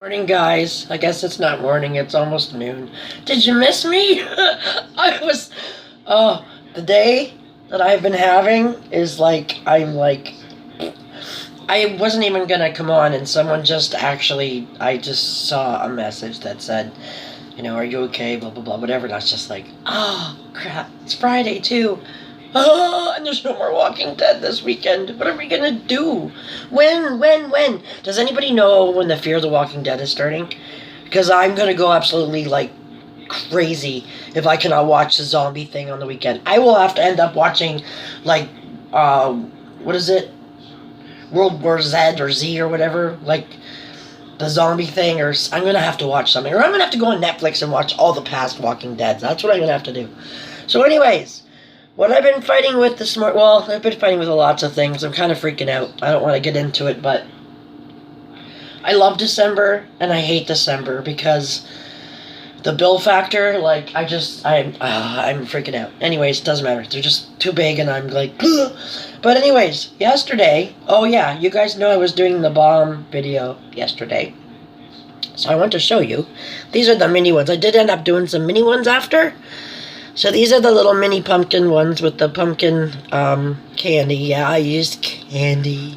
Morning, guys. I guess it's not morning, it's almost noon. Did you miss me? Oh, the day that I've been having is I wasn't even gonna come on, and someone I just saw a message that said, are you okay? Blah, blah, blah, whatever. And I was just like, oh, crap. It's Friday, too. Oh, and there's no more Walking Dead this weekend. What are we gonna do? When? Does anybody know when the Fear of the Walking Dead is starting? Because I'm gonna go absolutely, crazy if I cannot watch the zombie thing on the weekend. I will have to end up watching, like, what is it? World War Z or Z or whatever. Like, the zombie thing, or I'm gonna have to watch something. Or I'm gonna have to go on Netflix and watch all the past Walking Deads. That's what I'm gonna have to do. So anyways, what I've been fighting with this morning, well, I've been fighting with lots of things. I'm kind of freaking out. I don't want to get into it, but I love December and I hate December because the bill factor, I'm freaking out. Anyways, doesn't matter. They're just too big and I'm like, ugh. But anyways, yesterday, oh yeah, you guys know I was doing the bomb video yesterday. So I want to show you. These are the mini ones. I did end up doing some mini ones after. So these are the little mini pumpkin ones with the pumpkin candy. Yeah, I used candy.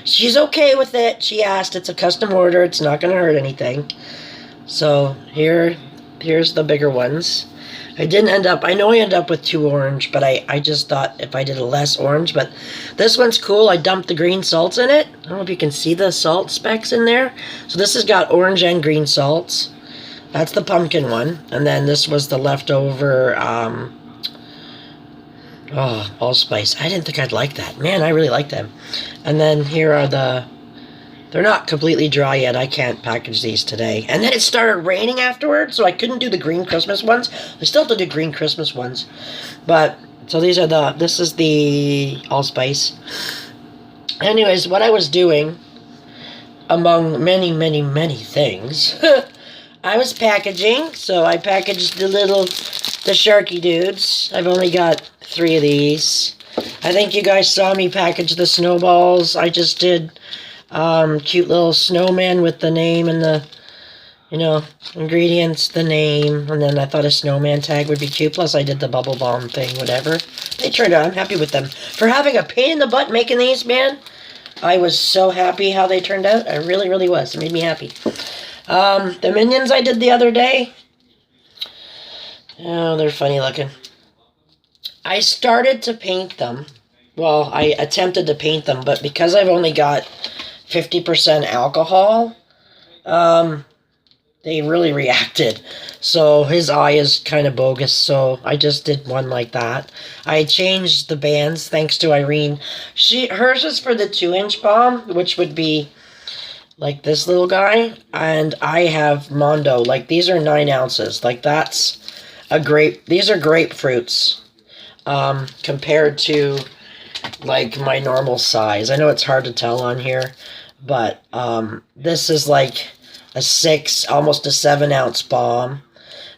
She's okay with it. She asked. It's a custom order. It's not going to hurt anything. So here's the bigger ones. I know I ended up with 2 orange, but I just thought if I did a less orange. But this one's cool. I dumped the green salts in it. I don't know if you can see the salt specks in there. So this has got orange and green salts. That's the pumpkin one. And then this was the leftover, allspice. I didn't think I'd like that. Man, I really like them. And then here are they're not completely dry yet. I can't package these today. And then it started raining afterwards, so I couldn't do the green Christmas ones. I still have to do green Christmas ones. But, so this is the allspice. Anyways, what I was doing, among many, many, many things, I was packaging. So I packaged the Sharky dudes. I've only got 3 of these. I think you guys saw me package the snowballs. I just did cute little snowman with the name and the, ingredients, the name, and then I thought a snowman tag would be cute. Plus I did the bubble bomb thing, whatever. They turned out, I'm happy with them. For having a pain in the butt making these, man, I was so happy how they turned out. I really, really was. It made me happy. The minions I did the other day, oh, they're funny looking. I started to paint them. Well, I attempted to paint them, but because I've only got 50% alcohol, they really reacted. So his eye is kind of bogus, so I just did one like that. I changed the bands thanks to Irene. Hers is for the 2-inch bomb, which would be like this little guy, and I have Mondo. Like, these are 9 ounces. Like, that's a these are grapefruits, compared to, like, my normal size. I know it's hard to tell on here, but, this is like a 6, almost a 7-ounce bomb.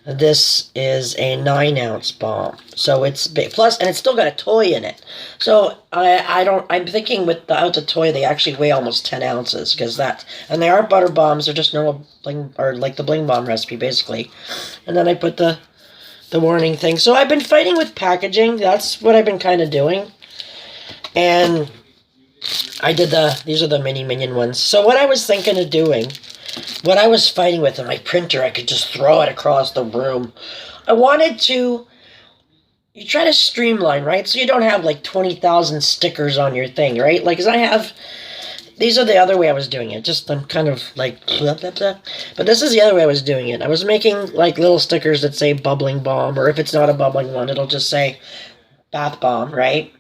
This is a 9-ounce bomb. So it's big. Plus, and it's still got a toy in it. So I'm thinking without the toy, they actually weigh almost 10 ounces. And they aren't butter bombs. They're just normal bling, or like the bling bomb recipe, basically. And then I put the warning thing. So I've been fighting with packaging. That's what I've been kind of doing. And I did these are the mini minion ones. So what I was thinking of doing, what I was fighting with in my printer, I could just throw it across the room. I wanted to, you try to streamline, right? So you don't have like 20,000 stickers on your thing, right? Like, because these are the other way I was doing it. Just, I'm kind of like, blah, blah, blah. But this is the other way I was doing it. I was making like little stickers that say bubbling bomb, or if it's not a bubbling one, it'll just say bath bomb, right?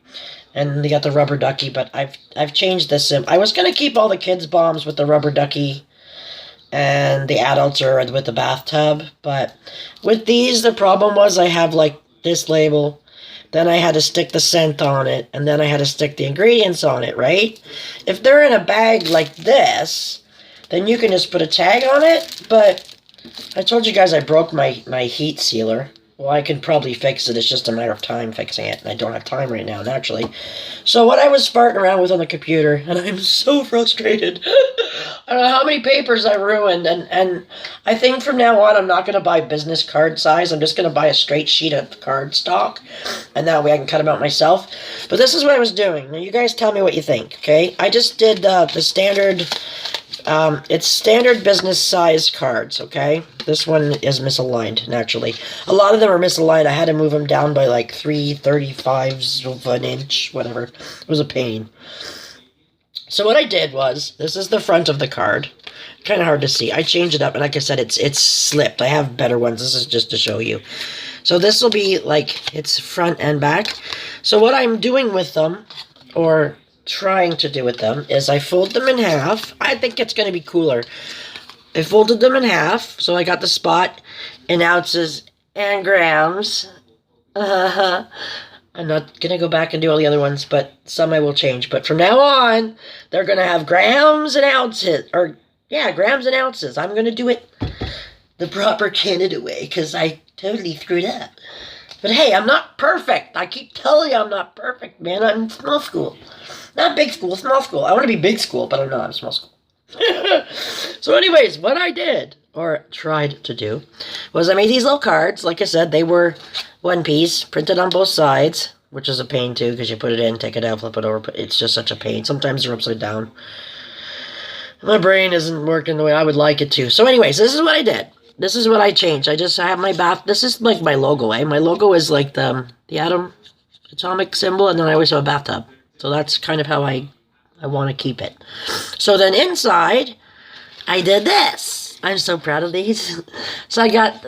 And they got the rubber ducky, but I've changed this. I was going to keep all the kids' bombs with the rubber ducky, and the adults are with the bathtub. But with these, the problem was I have like this label, then I had to stick the scent on it, and then I had to stick the ingredients on it, right? If they're in a bag like this, then you can just put a tag on it. But I told you guys I broke my heat sealer. Well, I can probably fix it. It's just a matter of time fixing it. And I don't have time right now, naturally. So what I was farting around with on the computer, and I'm so frustrated. I don't know how many papers I ruined, and I think from now on I'm not going to buy business card size. I'm just going to buy a straight sheet of card stock, and that way I can cut them out myself. But this is what I was doing. Now you guys tell me what you think, okay? I just did the standard, it's standard business size cards, okay? This one is misaligned, naturally. A lot of them are misaligned. I had to move them down by like 3/35 of an inch, whatever. It was a pain. So what I did was, this is the front of the card. Kind of hard to see. I changed it up, and like I said, it's slipped. I have better ones. This is just to show you. So this will be like, it's front and back. So what I'm doing with them, or trying to do with them, is I fold them in half. I think it's going to be cooler. I folded them in half, so I got the spot in ounces and grams. I'm not going to go back and do all the other ones, but some I will change. But from now on, they're going to have grams and ounces. Or, yeah, grams and ounces. I'm going to do it the proper Canada way, because I totally screwed up. But hey, I'm not perfect. I keep telling you I'm not perfect, man. I'm in small school. Not big school, small school. I want to be big school, but I'm not. I'm small school. So anyways, what I did, or tried to do, was I made these little cards. Like I said, they were one piece, printed on both sides, which is a pain too, because you put it in, take it out, flip it over. It's just such a pain. Sometimes they're upside down. My brain isn't working the way I would like it to. So anyways, this is what I did. This is what I changed. I have my bath. This is like my logo, eh? My logo is like the atomic symbol, and then I always have a bathtub. So that's kind of how I want to keep it. So then inside, I did this. I'm so proud of these. So I got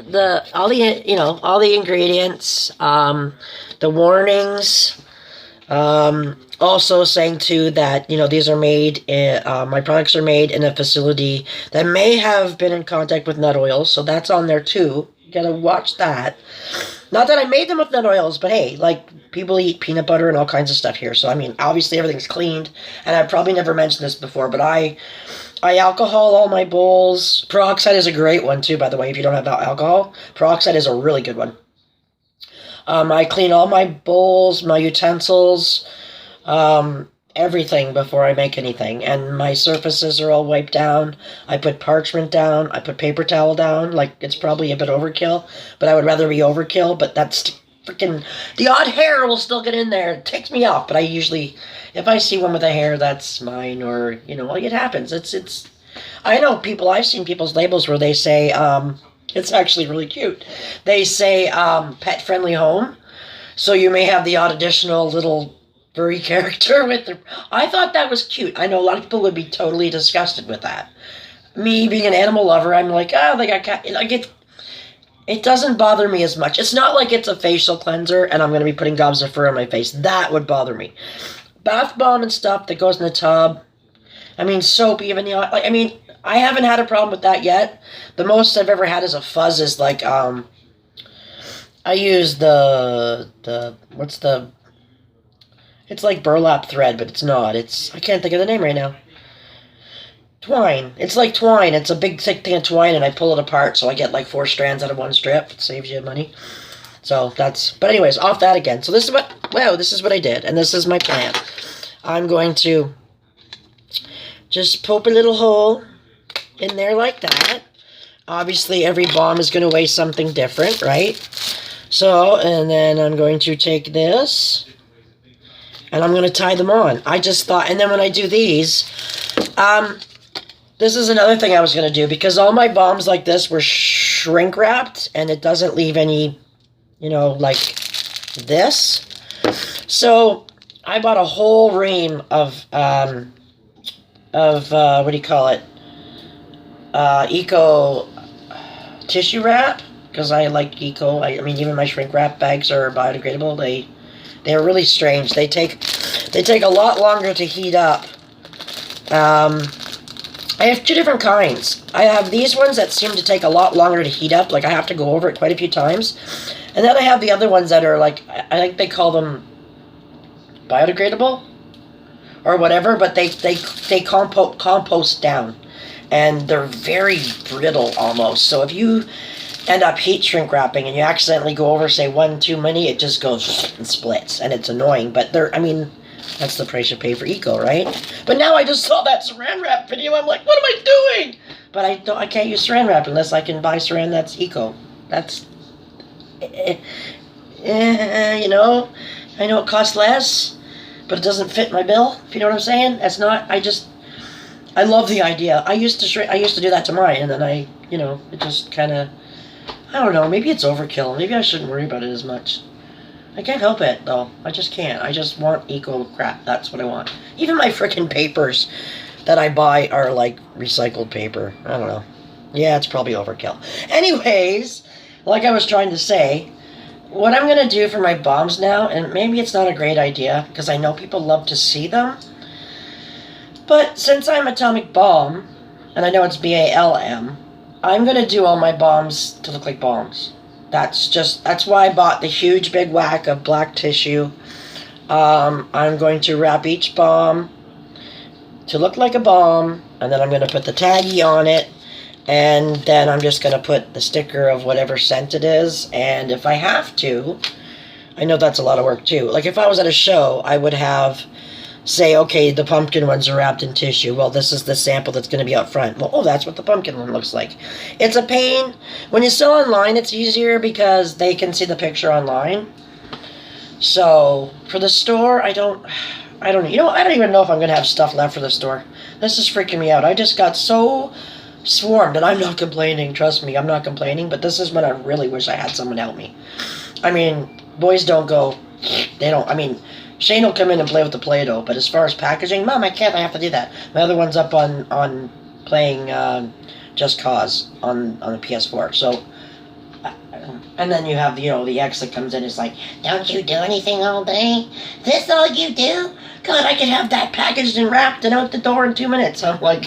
all the ingredients, the warnings, also saying too that, these are made, my products are made in a facility that may have been in contact with nut oils, so that's on there too. You gotta watch that. Not that I made them with nut oils, but hey, like, people eat peanut butter and all kinds of stuff here, so I mean, obviously everything's cleaned, and I've probably never mentioned this before, but I alcohol all my bowls. Peroxide is a great one too, by the way, if you don't have alcohol. Peroxide is a really good one. I clean all my bowls, my utensils, everything before I make anything. And my surfaces are all wiped down. I put parchment down. I put paper towel down. Like, it's probably a bit overkill, but I would rather be overkill. But that's freaking... The odd hair will still get in there. It takes me off. But I usually... If I see one with a hair, that's mine. Or, it happens. It's... I know people... I've seen people's labels where they say, it's actually really cute. They say, pet-friendly home. So you may have the odd additional little furry character with the... I thought that was cute. I know a lot of people would be totally disgusted with that. Me being an animal lover, I'm like, oh, they got cat... Like, it doesn't bother me as much. It's not like it's a facial cleanser and I'm going to be putting gobs of fur on my face. That would bother me. Bath bomb and stuff that goes in the tub. I mean, soap, even, I haven't had a problem with that yet. The most I've ever had as a fuzz is like, I use it's like burlap thread, but it's not. I can't think of the name right now. Twine. It's like twine. It's a big thick thing of twine, and I pull it apart, so I get like 4 strands out of one strip. It saves you money. So but anyways, off that again. So this is what I did, and this is my plan. I'm going to just poke a little hole in there like that. Obviously, every bomb is going to weigh something different, right? So, and then I'm going to take this, and I'm going to tie them on. I just thought, and then when I do these, this is another thing I was going to do, because all my bombs like this were shrink wrapped, and it doesn't leave any, like this. So, I bought a whole ream of what do you call it? Eco tissue wrap, because I like eco. I mean, even my shrink wrap bags are biodegradable. They're really strange. They take a lot longer to heat up. I have 2 different kinds. I have these ones that seem to take a lot longer to heat up. Like, I have to go over it quite a few times. And then I have the other ones that are like, I think they call them biodegradable or whatever, but they compost down, and they're very brittle almost. So if you end up heat shrink wrapping and you accidentally go over, say, 1 too many, it just goes and splits, and it's annoying. But That's the price you pay for eco, right? But now I just saw that saran wrap video. I'm like, what am I doing? But I can't use saran wrap unless I can buy saran that's eco. That's, you know, I know it costs less, but it doesn't fit my bill. If you know what I'm saying? That's not. I love the idea. I used to do that to mine, and then it just kind of, I don't know. Maybe it's overkill. Maybe I shouldn't worry about it as much. I can't help it, though. I just can't. I just want eco crap. That's what I want. Even my frickin' papers that I buy are, like, recycled paper. I don't know. Yeah, it's probably overkill. Anyways, like I was trying to say, what I'm going to do for my bombs now, and maybe it's not a great idea, because I know people love to see them, but since I'm Atomic Bomb, and I know it's BALM, I'm going to do all my bombs to look like bombs. That's why I bought the huge big whack of black tissue. I'm going to wrap each bomb to look like a bomb, and then I'm going to put the taggy on it, and then I'm just going to put the sticker of whatever scent it is, and if I have to, I know that's a lot of work too. Like if I was at a show, I would have, say, okay, the pumpkin ones are wrapped in tissue. Well, this is the sample that's going to be out front. Well, oh, that's what the pumpkin one looks like. It's a pain. When you sell online, it's easier because they can see the picture online. So, for the store, I don't even know if I'm going to have stuff left for the store. This is freaking me out. I just got so swarmed, and I'm not complaining. Trust me, I'm not complaining, but this is when I really wish I had someone help me. I mean, boys don't go, Shane will come in and play with the Play-Doh, but as far as packaging, Mom, I can't, I have to do that. My other one's up on playing Just Cause on the PS4, so, and then you have, the ex that comes in and is like, don't you do anything all day? This all you do? God, I could have that packaged and wrapped and out the door in 2 minutes. I'm like,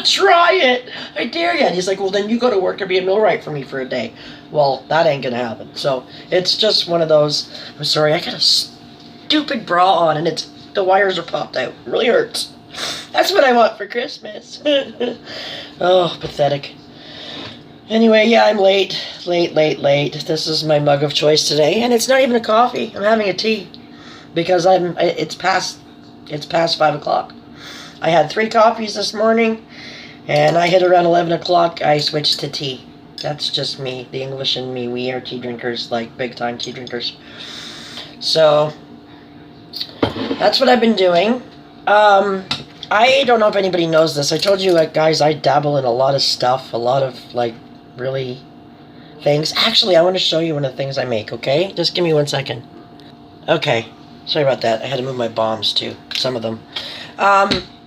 try it, I dare you. And he's like, well, then you go to work and be a millwright for me for a day. Well, that ain't gonna happen. So, it's just one of those, I'm sorry, I got a stupid bra on and the wires are popped out. It really hurts. That's what I want for Christmas. Oh, pathetic. Anyway, yeah, I'm late. This is my mug of choice today, and it's not even a coffee. I'm having a tea because it's past 5 o'clock. I had 3 coffees this morning, and I hit around 11 o'clock. I switched to tea. That's just me, the English in me. We are tea drinkers, like big time tea drinkers. So that's what I've been doing. I don't know if anybody knows this. I told you, guys, I dabble in a lot of stuff, a lot of, really things. Actually, I want to show you one of the things I make, okay? Just give me 1 second. Okay, sorry about that. I had to move my bombs, too. Some of them.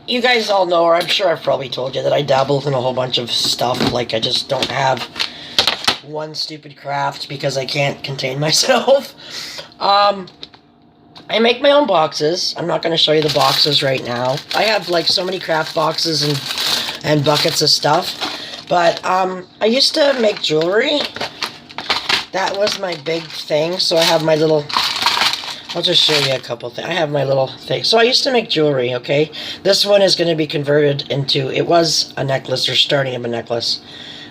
You guys all know, or I'm sure I've probably told you, that I dabble in a whole bunch of stuff. Like, I just don't have one stupid craft because I can't contain myself. I make my own boxes. I'm not going to show you the boxes right now. I have, so many craft boxes and buckets of stuff. But, I used to make jewelry. That was my big thing. So I have my little... I'll just show you a couple things. I have my little thing. So I used to make jewelry, okay? This one is going to be converted into... It was a necklace, or starting of a necklace.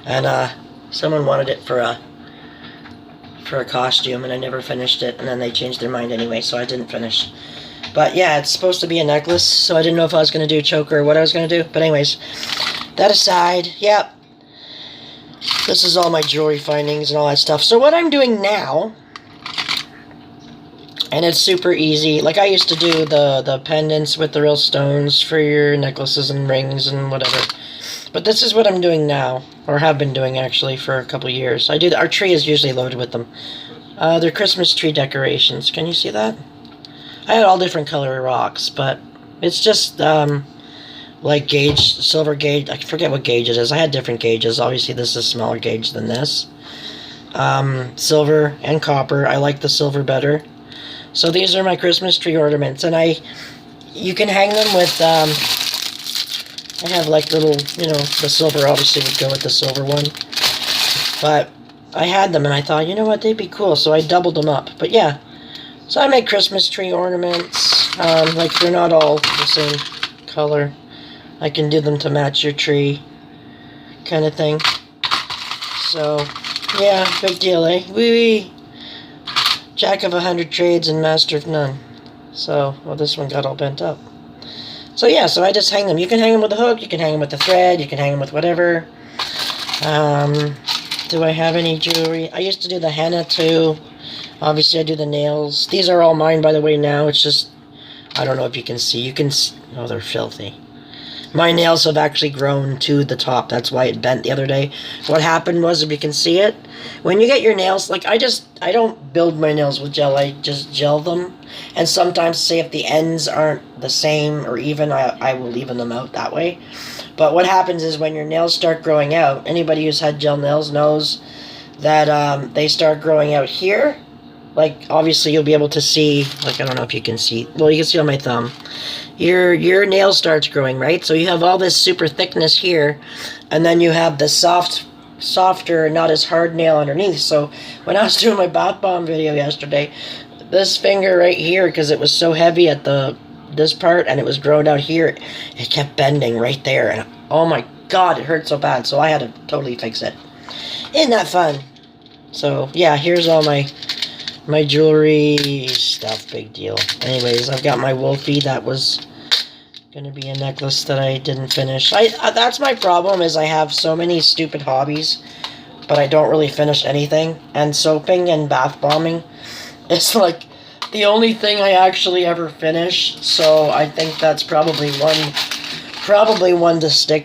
And, someone wanted it for a costume, and I never finished it, and then they changed their mind anyway, so I didn't finish. But yeah, it's supposed to be a necklace, so I didn't know if I was going to do a choker or what I was going to do. But anyways, that aside, yep. This is all my jewelry findings and all that stuff. So what I'm doing now, and it's super easy, like I used to do the pendants with the real stones for your necklaces and rings and whatever. But this is what I'm doing now, or have been doing actually for a couple years. Our tree is usually loaded with them. They're Christmas tree decorations. Can you see that? I had all different color rocks, but it's just like silver gauge. I forget what gauge it is. I had different gauges. Obviously, this is a smaller gauge than this. Silver and copper. I like the silver better. So these are my Christmas tree ornaments, and you can hang them with. I have little, the silver obviously would go with the silver one. But I had them and I thought, you know what, they'd be cool, so I doubled them up. But yeah, so I make Christmas tree ornaments. They're not all the same color. I can do them to match your tree, kind of thing. So, yeah, big deal, eh? Wee wee. Jack of 100 trades and master of none. So, well, this one got all bent up. So yeah, so I just hang them. You can hang them with a hook, you can hang them with the thread, you can hang them with whatever. Do I have any jewelry? I used to do the henna too. Obviously I do the nails. These are all mine, by the way, now. It's just, I don't know if you can see. You can see, oh, they're filthy. My nails have actually grown to the top. That's why it bent the other day. What happened was, if you can see it, when you get your nails, like I don't build my nails with gel. I just gel them. And sometimes, say if the ends aren't the same or even, I will even them out that way. But what happens is when your nails start growing out, anybody who's had gel nails knows that they start growing out here. Like, obviously you'll be able to see, like, I don't know if you can see, well, you can see on my thumb. Your nail starts growing, right? So you have all this super thickness here, and then you have the softer, not as hard nail underneath. So when I was doing my bath bomb video yesterday, this finger right here, because it was so heavy at this part, and it was growing out here, it kept bending right there, and oh my god, it hurt so bad, so I had to totally fix it. Isn't that fun? So yeah, here's all my jewelry stuff. Big deal. Anyways, I've got my Wolfie. That was gonna be a necklace that I didn't finish. That's my problem, is I have so many stupid hobbies, but I don't really finish anything. And soaping and bath bombing is like the only thing I actually ever finish. So I think that's probably one to stick